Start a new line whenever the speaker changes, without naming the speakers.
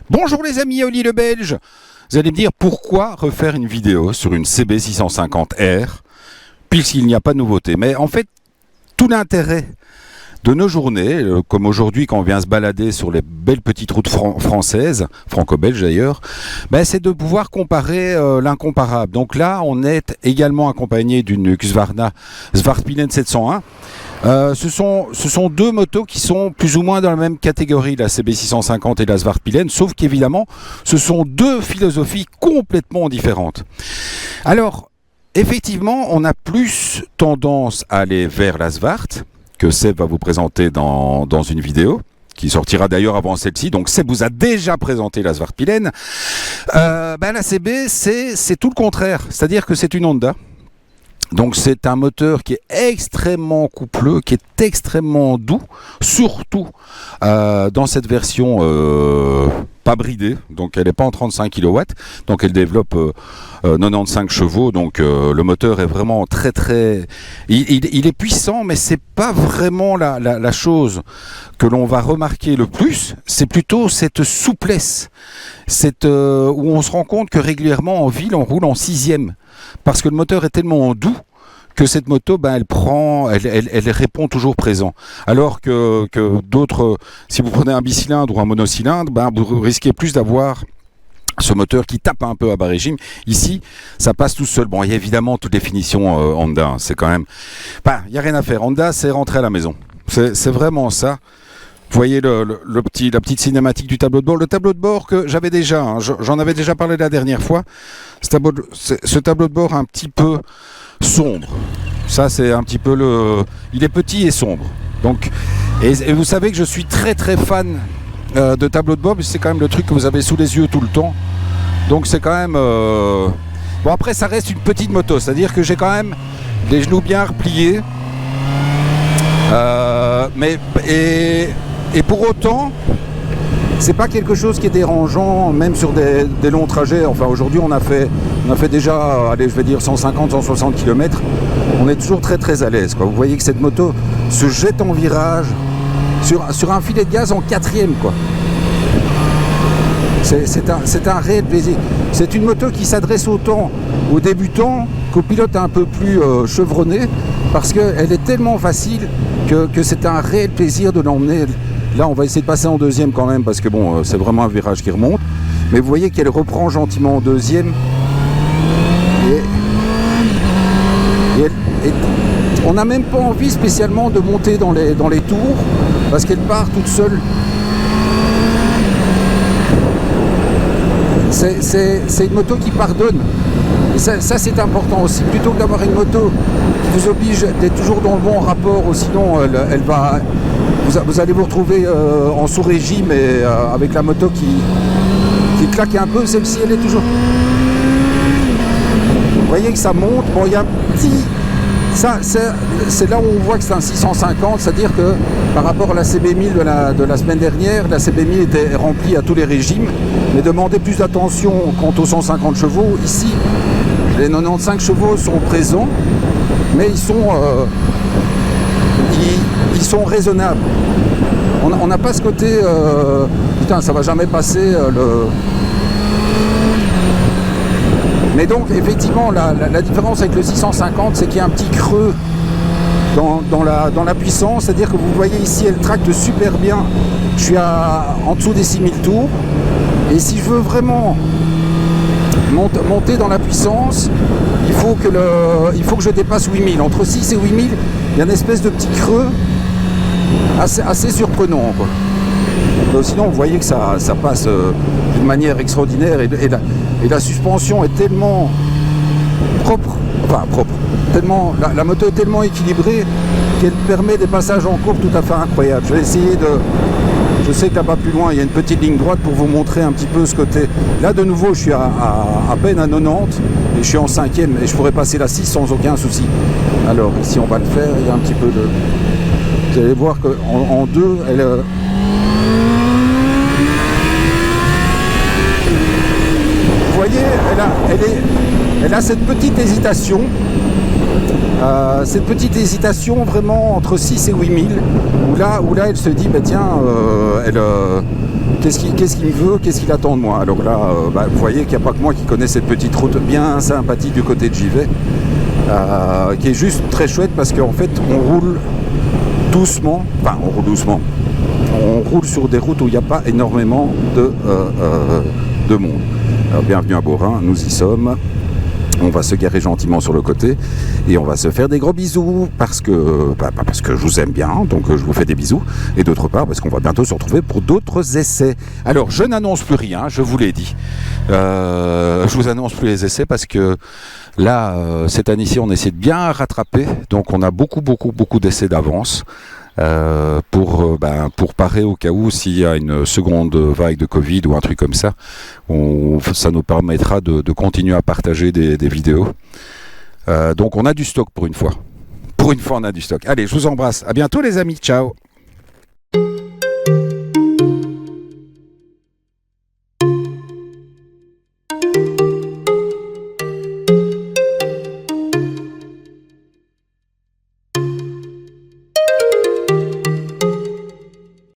Bonjour les amis, Oli le Belge. Vous allez me dire pourquoi refaire une vidéo sur une CB650R puisqu'il n'y a pas de nouveauté. Mais en fait, tout l'intérêt de nos journées, comme aujourd'hui quand on vient se balader sur les belles petites routes françaises, franco-belges d'ailleurs, c'est de pouvoir comparer l'incomparable. Donc là, on est également accompagné d'une Husqvarna Svartpilen 701. Ce sont deux motos qui sont plus ou moins dans la même catégorie, la CB650 et la Svartpilen, sauf qu'évidemment, ce sont deux philosophies complètement différentes. Alors, effectivement, on a plus tendance à aller vers la Svart, que Seb va vous présenter dans une vidéo, qui sortira d'ailleurs avant celle-ci. Donc Seb vous a déjà présenté la Svartpilen. La CB, c'est tout le contraire, c'est-à-dire que c'est une Honda. Donc c'est un moteur qui est extrêmement coupleux, qui est extrêmement doux, surtout dans cette version pas bridée, donc elle n'est pas en 35 kW, donc elle développe 95 chevaux, donc le moteur est vraiment il est puissant, mais c'est pas vraiment la chose que l'on va remarquer le plus, c'est plutôt cette souplesse, où on se rend compte que régulièrement en ville on roule en 6e. Parce que le moteur est tellement doux que cette moto, elle répond toujours présent. Alors que d'autres, si vous prenez un bicylindre ou un monocylindre, vous risquez plus d'avoir ce moteur qui tape un peu à bas régime. Ici, ça passe tout seul. Bon, il y a évidemment toute définition Honda. C'est quand même... il n'y a rien à faire. Honda, c'est rentrer à la maison. C'est vraiment ça. Vous voyez la petite cinématique du tableau de bord. Le tableau de bord que j'avais déjà, j'en avais déjà parlé la dernière fois. Ce tableau de bord un petit peu sombre. Ça, c'est un petit peu il est petit et sombre. Donc, et vous savez que je suis très très fan de tableau de bord, mais c'est quand même le truc que vous avez sous les yeux tout le temps. Donc c'est quand même... Bon, après, ça reste une petite moto. C'est-à-dire que j'ai quand même les genoux bien repliés. Et pour autant, c'est pas quelque chose qui est dérangeant, même sur des longs trajets. Enfin, aujourd'hui, on a fait déjà, allez, je vais dire 150, 160 km. On est toujours très très à l'aise, quoi. Vous voyez que cette moto se jette en virage sur un filet de gaz en 4e, quoi. C'est un réel plaisir. C'est une moto qui s'adresse autant aux débutants qu'aux pilotes un peu plus chevronnés, parce qu'elle est tellement facile que c'est un réel plaisir de l'emmener. Là, on va essayer de passer en 2e quand même, parce que bon, c'est vraiment un virage qui remonte. Mais vous voyez qu'elle reprend gentiment en 2e. Et on n'a même pas envie spécialement de monter dans les tours, parce qu'elle part toute seule. C'est une moto qui pardonne. Et ça c'est important aussi. Plutôt que d'avoir une moto qui vous oblige d'être toujours dans le bon rapport, sinon elle va... Vous allez vous retrouver en sous-régime et avec la moto qui claque un peu. Celle-ci, elle est toujours... Vous voyez que ça monte. Bon, il y a un petit... C'est là où on voit que c'est un 650, c'est-à-dire que par rapport à la CB1000 de la semaine dernière, la CB1000 était remplie à tous les régimes, mais demandez plus d'attention quant aux 150 chevaux. Ici, les 95 chevaux sont présents, mais ils sont raisonnables. On n'a pas ce côté putain, ça va jamais passer Mais donc effectivement la différence avec le 650, c'est qu'il y a un petit creux dans la puissance, c'est-à-dire que vous voyez ici elle tracte super bien. Je suis en dessous des 6000 tours, et si je veux vraiment monter dans la puissance, il faut que je dépasse 8000. Entre 6 et 8000, il y a une espèce de petit creux assez surprenant, quoi. Sinon vous voyez que ça passe d'une manière extraordinaire, et la suspension est tellement propre, tellement, la moto est tellement équilibrée qu'elle permet des passages en courbe tout à fait incroyables. Je vais essayer je sais que là-bas plus loin il y a une petite ligne droite pour vous montrer un petit peu ce côté. Là de nouveau je suis à peine à 90 et je suis en 5e, et je pourrais passer la 6 sans aucun souci. Alors ici on va le faire, il y a un petit peu de... Vous allez voir qu'en 2 elle... Vous voyez, elle a cette petite hésitation, Cette petite hésitation vraiment entre 6 et 8 000, où là elle se dit, bah tiens, qu'est-ce qu'il me veut, qu'est-ce qu'il attend de moi. Alors là, vous voyez qu'il n'y a pas que moi qui connais cette petite route bien sympathique du côté de Givet, qui est juste très chouette parce qu'en fait on roule doucement, on roule sur des routes où il n'y a pas énormément de monde. Alors, bienvenue à Beaurain, nous y sommes. On va se garer gentiment sur le côté et on va se faire des gros bisous parce que je vous aime bien, donc je vous fais des bisous, et d'autre part parce qu'on va bientôt se retrouver pour d'autres essais. Alors je n'annonce plus rien, je vous l'ai dit, je vous annonce plus les essais parce que là cette année-ci on essaie de bien rattraper, donc on a beaucoup d'essais d'avance. Pour parer au cas où s'il y a une seconde vague de Covid ou un truc comme ça, ça nous permettra de continuer à partager des vidéos. Donc on a du stock pour une fois. Pour une fois on a du stock. Allez, je vous embrasse. À bientôt les amis. Ciao.